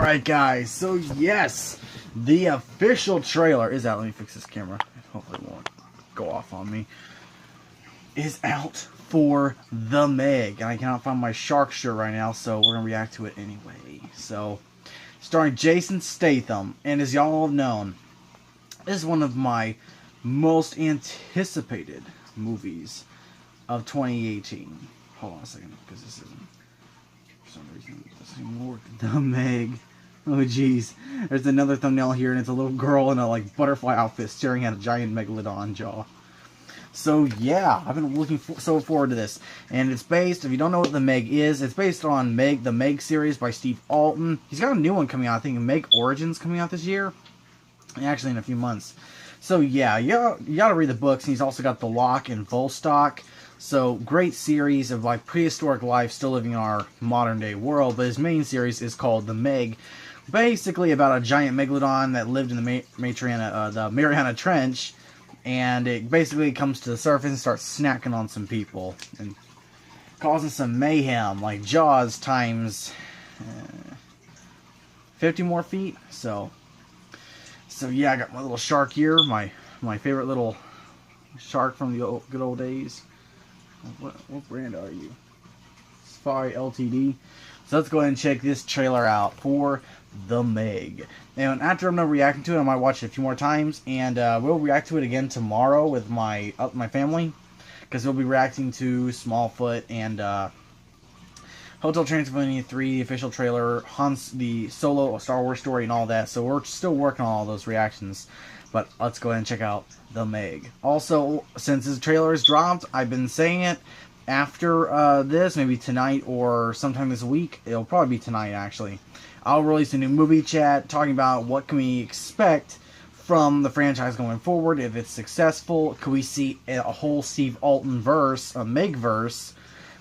Alright guys, so yes, the official trailer is out. Let me fix this camera. Hopefully it won't go off on me. Is out for the MEG. And I cannot find my shark shirt right now, so we're going to react to it anyway. So, starring Jason Statham. And as y'all have known, this is one of my most anticipated movies of 2018. Hold on a second, because this isn't, for some reason, this doesn't work. The MEG. Oh jeez. There's another thumbnail here, and it's a little girl in a like butterfly outfit staring at a giant megalodon jaw. So yeah, I've been looking so forward to this. And it's based, if you don't know what the MEG is, it's based on MEG, the MEG series by Steve Alton. He's got a new one coming out, I think MEG Origins coming out this year. Actually in a few months. So yeah, you gotta read the books. And he's also got The Lock and Volstock. So great series of like prehistoric life still living in our modern day world. But his main series is called the MEG. Basically about a giant megalodon that lived in the Mariana Trench, and it basically comes to the surface and starts snacking on some people and causing some mayhem, like Jaws times 50 more feet. So yeah, I got my little shark here, my favorite little shark from the good old days. What brand are you? Safari Ltd. So let's go ahead and check this trailer out for the MEG. And after I'm done reacting to it, I might watch it a few more times, and we'll react to it again tomorrow with my family, because we'll be reacting to Smallfoot and Hotel Transylvania 3, the official trailer, Han's the solo Star Wars story, and all that. So we're still working on all those reactions, but let's go ahead and check out the MEG. Also, since this trailer is dropped, I've been saying it. After this, maybe tonight or sometime this week, it'll probably be tonight actually, I'll release a new movie chat talking about what can we expect from the franchise going forward. If it's successful, could we see a whole Steve Alton verse, a MEG verse,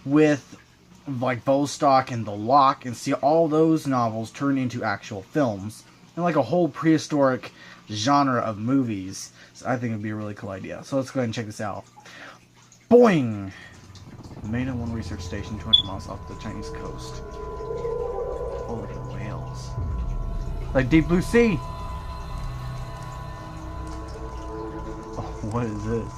with like Volstock and The Lock, and see all those novels turn into actual films, and like a whole prehistoric genre of movies. So I think it would be a really cool idea. So let's go ahead and check this out. Boing! Made in one research station 200 miles off the Chinese coast. Oh, look at the whales. Like Deep Blue Sea! Oh, what is this?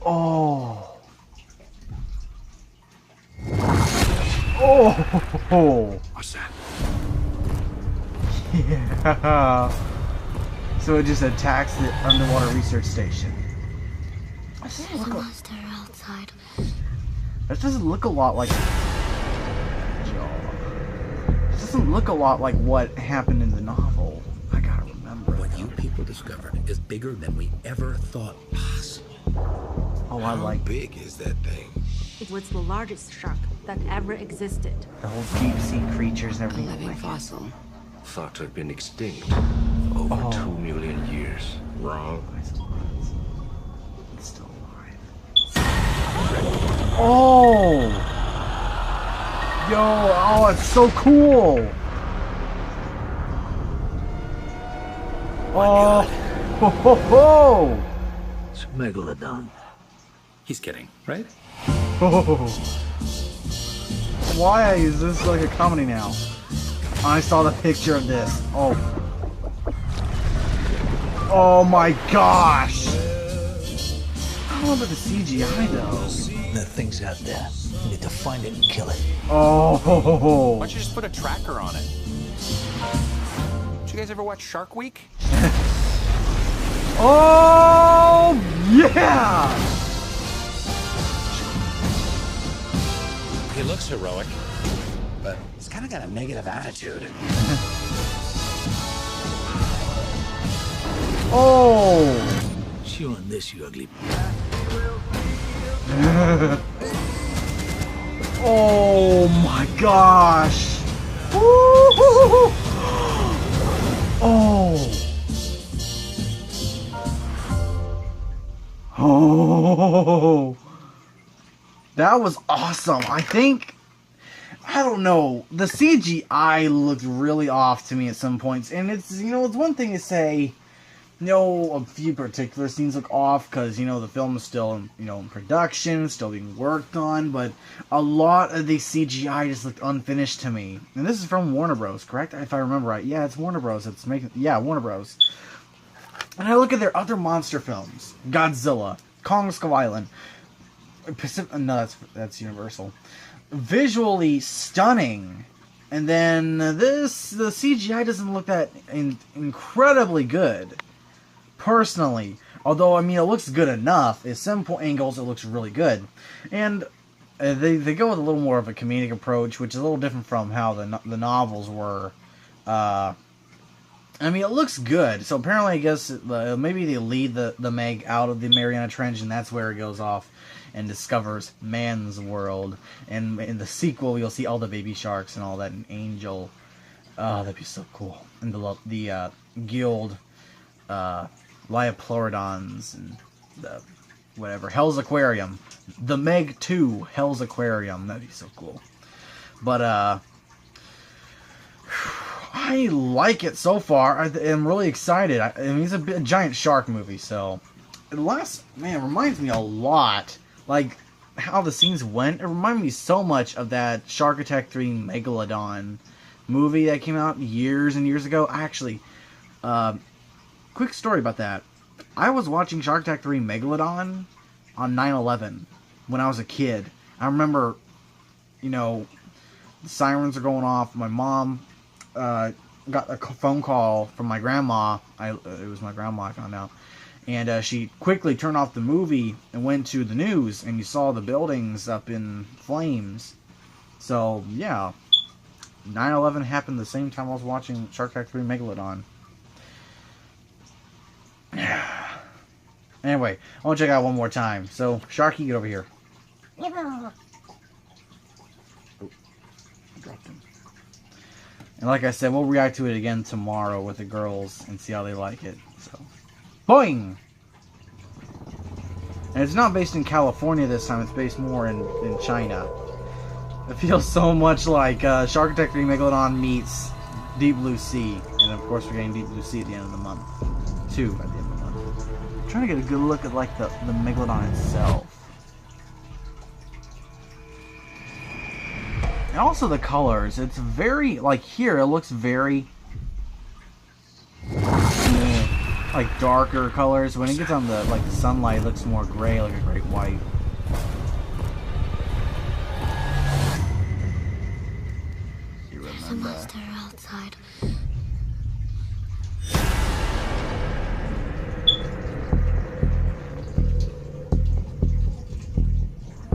Oh! Oh! What's that? Yeah. So it just attacks the underwater research station. There's a monster outside. This doesn't look a lot like. This doesn't look a lot like what happened in the novel. I gotta remember. What you people discovered is bigger than we ever thought possible. Oh, I like. How big is that thing? It was the largest shark that ever existed. The whole deep sea creatures and A everything. living Like fossil. Thought to have been extinct over 2 million years. Wrong. It's still alive. Oh! Yo! Oh, it's so cool! Oh! Ho ho ho! It's Megalodon. He's kidding, right? Oh. Why is this like a comedy now? I saw the picture of this. Oh. Oh my gosh! I don't know about the CGI though. That thing's out there. You need to find it and kill it. Oh. Why don't you just put a tracker on it? Did you guys ever watch Shark Week? Oh yeah! He looks heroic, but he's kind of got a negative attitude. Oh! Chew on this, you ugly. Oh my gosh! Woo-hoo-hoo-hoo. Oh! Oh! That was awesome. I think, I don't know, the CGI looked really off to me at some points, and it's, you know, it's one thing to say a few particular scenes look off because, the film is still, in production, still being worked on, but a lot of the CGI just looked unfinished to me. And this is from Warner Bros., correct? If I remember right. Yeah, it's Warner Bros. Warner Bros. And I look at their other monster films. Godzilla, Kong Skull Island, no, that's Universal. Visually stunning. And then the CGI doesn't look that incredibly good. Personally. Although, it looks good enough. At some angles, it looks really good. And they go with a little more of a comedic approach, which is a little different from how the novels were. It looks good. So apparently, I guess, maybe they lead the Meg out of the Mariana Trench, and that's where it goes off and discovers man's world. And in the sequel, you'll see all the baby sharks and all that, and Angel. Oh, that'd be so cool. And the guild, Lioplorodons, and the whatever, Hell's Aquarium. The Meg 2 Hell's Aquarium. That'd be so cool. But, I like it so far. I'm really excited. It's a giant shark movie, so... It reminds me a lot, like, how the scenes went. It reminded me so much of that Shark Attack 3 Megalodon movie that came out years and years ago. Actually, quick story about that. I was watching Shark Attack 3 Megalodon on 9/11 when I was a kid. I remember, the sirens are going off. My mom got a phone call from my grandma. It was my grandma, I found out. And she quickly turned off the movie and went to the news, and you saw the buildings up in flames. So, yeah. 9/11 happened the same time I was watching Shark Attack 3 Megalodon. Anyway, I want to check out one more time. So, Sharky, get over here. Oh, dropped him. And like I said, we'll react to it again tomorrow with the girls and see how they like it. So, boing! And it's not based in California this time, it's based more in China. It feels so much like Shark Attack 3 Megalodon meets Deep Blue Sea. And of course we're getting Deep Blue Sea at the end of the month. 2 at the end of the month. I'm trying to get a good look at like the Megalodon itself. And also the colors. It's very, like here, it looks very... like darker colors. When it gets on the sunlight, it looks more gray, like a great white. You remember? There's a monster outside.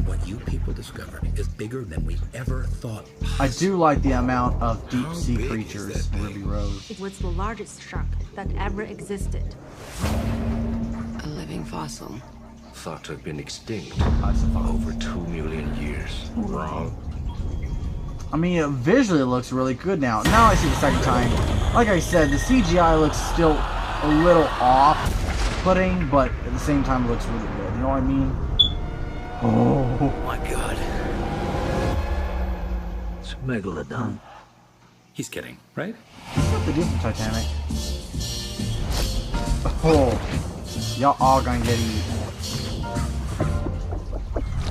What you people discovered is bigger than we ever thought possible. I do like the amount of deep sea big is creatures that in Ruby Rose. It was the largest shark that ever existed. A living fossil. Thought to have been extinct I suppose. over 2 million years. Wrong. Visually it looks really good now. Now I see the second time. Like I said, the CGI looks still a little off-putting, but at the same time it looks really good. You know what I mean? Oh my god. It's Megalodon. He's kidding, right? What's up to do from Titanic? Oh, y'all all gonna get eaten.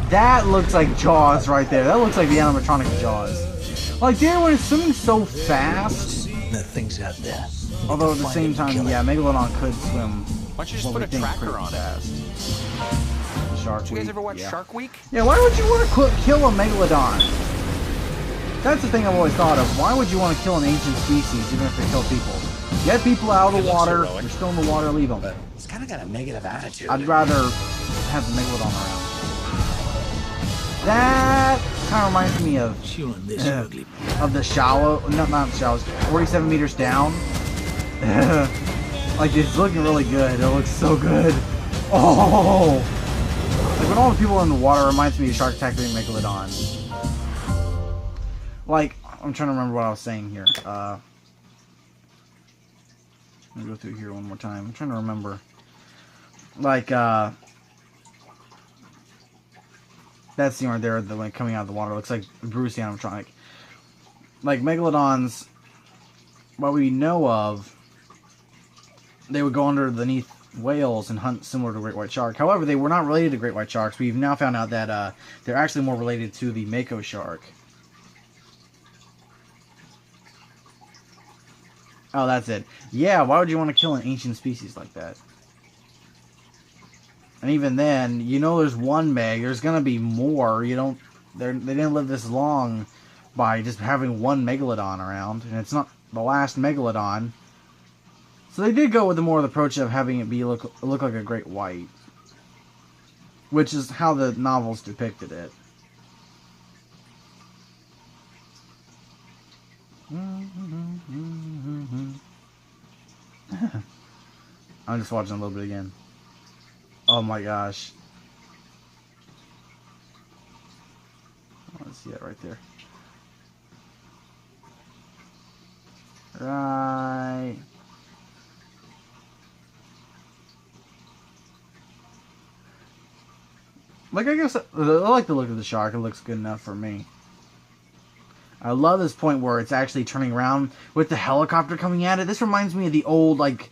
That looks like Jaws right there. That looks like the animatronic Jaws. Like there, when it's swimming so fast. The thing's out there. Although at the same time, yeah, Megalodon could swim. Why don't you just what put we a think tracker pretty on it? fast. Shark Did you guys Week, ever watch yeah. Shark Week? Yeah, why would you want to kill a Megalodon? That's the thing I've always thought of. Why would you want to kill an ancient species, even if they kill people? Get people out of the water. heroic. They're still in the water. Leave them. He's kind of got a negative attitude. I'd rather have the Megalodon around. That kind of reminds me of Chew on this, you ugly. of the shallow. No, not the shallows. 47 meters down. Like it's looking really good. It looks so good. Oh, like when all the people are in the water, it reminds me of Shark Attack 3 Megalodon. Like I'm trying to remember what I was saying here. Let me go through here one more time. I'm trying to remember. Like that scene right there, the one coming out of the water, looks like Bruce the animatronic. Like Megalodons, what we know of they would go underneath whales and hunt similar to great white shark. However, they were not related to great white sharks. We've now found out that they're actually more related to the mako shark. Oh, that's it. Yeah, why would you want to kill an ancient species like that? And even then, you know there's one Meg. There's going to be more. They didn't live this long by just having one megalodon around. And it's not the last megalodon. So they did go with the more of the approach of having it look like a great white. Which is how the novels depicted it. I'm just watching a little bit again. Oh my gosh. I want to see that right there. Right. Like, I guess I like the look of the shark. It looks good enough for me. I love this point where it's actually turning around with the helicopter coming at it. This reminds me of the old, like,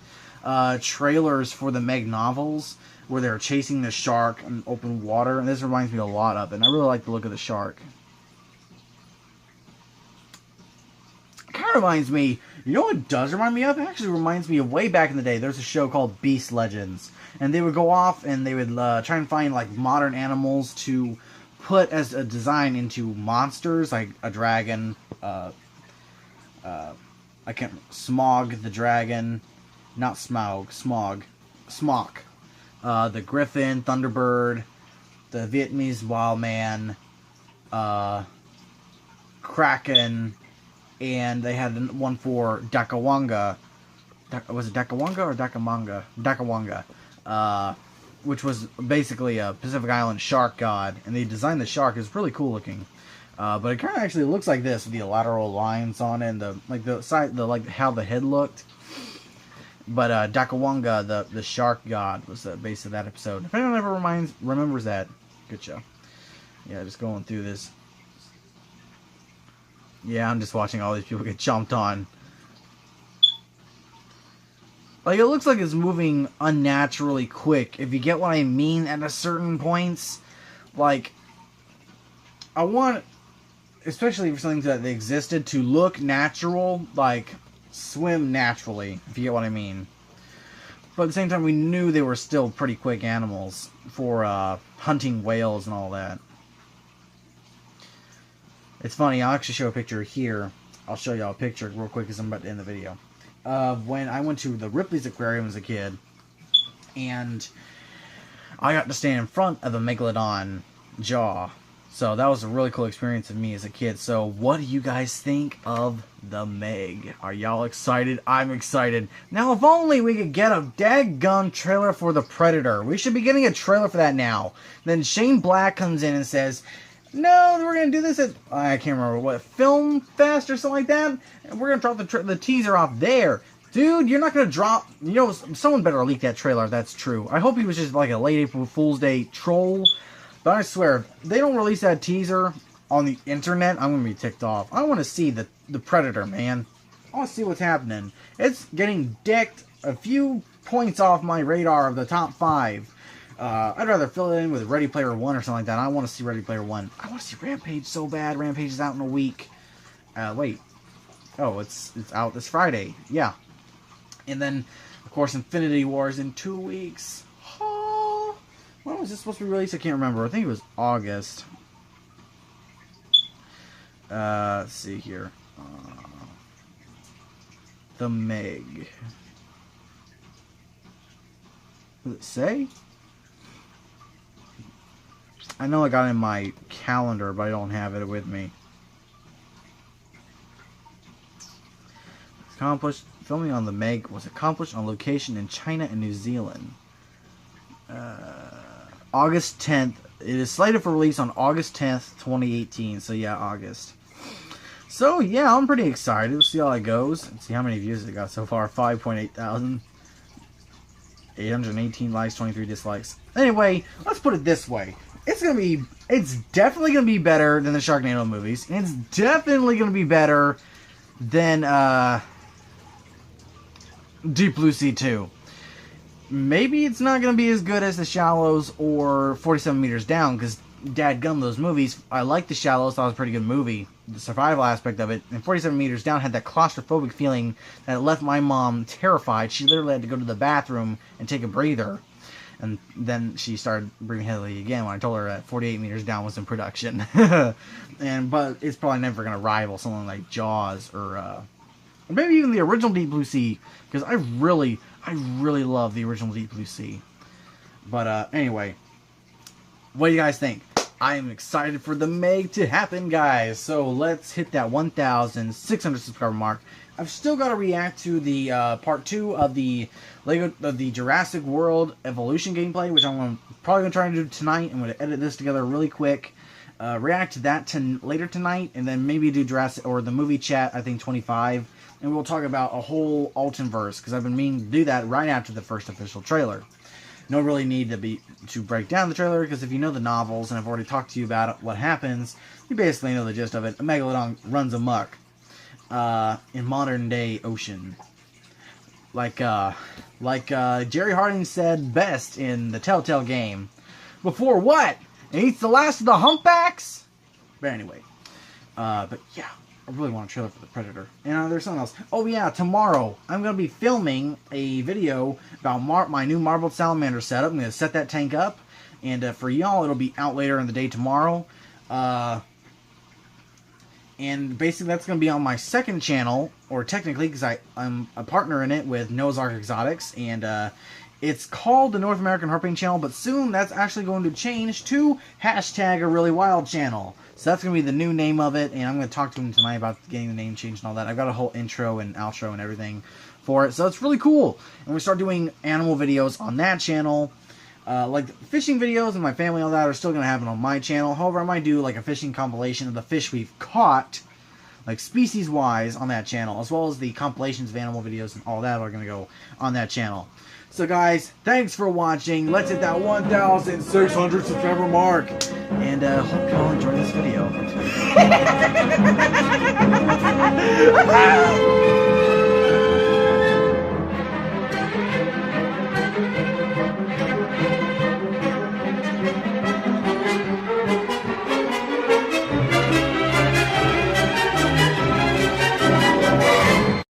trailers for the Meg novels where they're chasing the shark in open water. And this reminds me a lot of it. And I really like the look of the shark. Kind of reminds me, you know what it does remind me of? It actually reminds me of way back in the day. There's a show called Beast Legends. And they would go off and they would try and find, like, modern animals to put as a design into monsters, like a dragon, Smog the dragon, not Smaug, Smog, the Griffin, Thunderbird, the Vietnamese Wild Man, Kraken, and they had one for Dakawanga. Was it Dakawanga or Dakamanga? Dakawanga. Which was basically a Pacific Island shark god, and they designed the shark. It's really cool looking, but it kind of actually looks like this with the lateral lines on it, and how the head looked. But Dakawanga, the shark god, was the base of that episode. If anyone ever remembers that, good show. Yeah, just going through this. Yeah, I'm just watching all these people get chomped on. Like, it looks like it's moving unnaturally quick, if you get what I mean, at a certain points. Like, I want, especially for something that existed, to look natural, like, swim naturally, if you get what I mean. But at the same time, we knew they were still pretty quick animals for hunting whales and all that. It's funny, I'll actually show a picture here. I'll show y'all a picture real quick because I'm about to end the video. When I went to the Ripley's Aquarium as a kid, and I got to stand in front of a megalodon jaw. So that was a really cool experience of me as a kid. So what do you guys think of the Meg? Are y'all excited? I'm excited. Now, if only we could get a daggone trailer for the Predator. We should be getting a trailer for that now. Then Shane Black comes in and says, no, we're going to do this at, I can't remember what, Film Fest or something like that. And we're going to drop the teaser off there. Dude, you're not going to drop, you know, someone better leak that trailer if that's true. I hope he was just like a late April Fool's Day troll. But I swear, if they don't release that teaser on the internet, I'm going to be ticked off. I want to see the Predator, man. I want to see what's happening. It's getting dicked a few points off my radar of the top 5. I'd rather fill it in with Ready Player One or something like that. I want to see Ready Player One. I want to see Rampage so bad. Rampage is out in a week. Wait. Oh, it's out this Friday. Yeah. And then, of course, Infinity War is in 2 weeks. Oh, when was this supposed to be released? I can't remember. I think it was August. Let's see here. The Meg. Does it say? I know I got it in my calendar, but I don't have it with me. Accomplished. Filming on the Meg was accomplished on location in China and New Zealand. August 10th. It is slated for release on August 10th, 2018. So yeah, August. So yeah, I'm pretty excited. We'll see how it goes. Let's see how many views it got so far. 5.8 thousand. 818 likes, 23 dislikes. Anyway, let's put it this way. It's definitely gonna be better than the Sharknado movies. And it's definitely gonna be better than Deep Blue Sea 2. maybe it's not going to be as good as The Shallows or 47 Meters Down, because dadgum, those movies, I like The Shallows, thought it was a pretty good movie, the survival aspect of it, and 47 Meters Down had that claustrophobic feeling that left my mom terrified. She literally had to go to the bathroom and take a breather, and then she started breathing heavily again when I told her that 48 Meters Down was in production. But it's probably never going to rival something like Jaws or maybe even the original Deep Blue Sea, because I really love the original Deep Blue Sea. But anyway, what do you guys think? I am excited for the MEG to happen, guys. So let's hit that 1,600 subscriber mark. I've still got to react to the part 2 of the Jurassic World Evolution gameplay, which I'm probably going to try to do tonight. I'm going to edit this together really quick. React to that later tonight, and then maybe do Jurassic or the movie chat, I think 25, and we'll talk about a whole Altonverse, because I've been meaning to do that right after the first official trailer. No really need to break down the trailer, because if you know the novels, and I've already talked to you about what happ's, you basically know the gist of it. A megalodon runs amok in modern day ocean, like Jerry Harding said best in the Telltale game. Before what? It eats the last of the humpbacks? But anyway. But yeah, I really want a trailer for the Predator. And there's something else. Oh yeah, tomorrow I'm going to be filming a video about my new Marbled Salamander setup. I'm going to set that tank up. And for y'all, it'll be out later in the day tomorrow. And basically that's going to be on my second channel. Or technically, because I'm a partner in it with Noah's Ark Exotics. And it's called the North American Harping Channel, but soon that's actually going to change to #AReallyWild Channel. So that's going to be the new name of it, and I'm going to talk to him tonight about getting the name changed and all that. I've got a whole intro and outro and everything for it, so it's really cool. And we start doing animal videos on that channel. Like fishing videos and my family and all that are still going to happen on my channel. However, I might do like a fishing compilation of the fish we've caught, like species-wise, on that channel, as well as the compilations of animal videos and all that are going to go on that channel. So guys, thanks for watching. Let's hit that 1,600 subscriber mark. And hope y'all enjoy this video.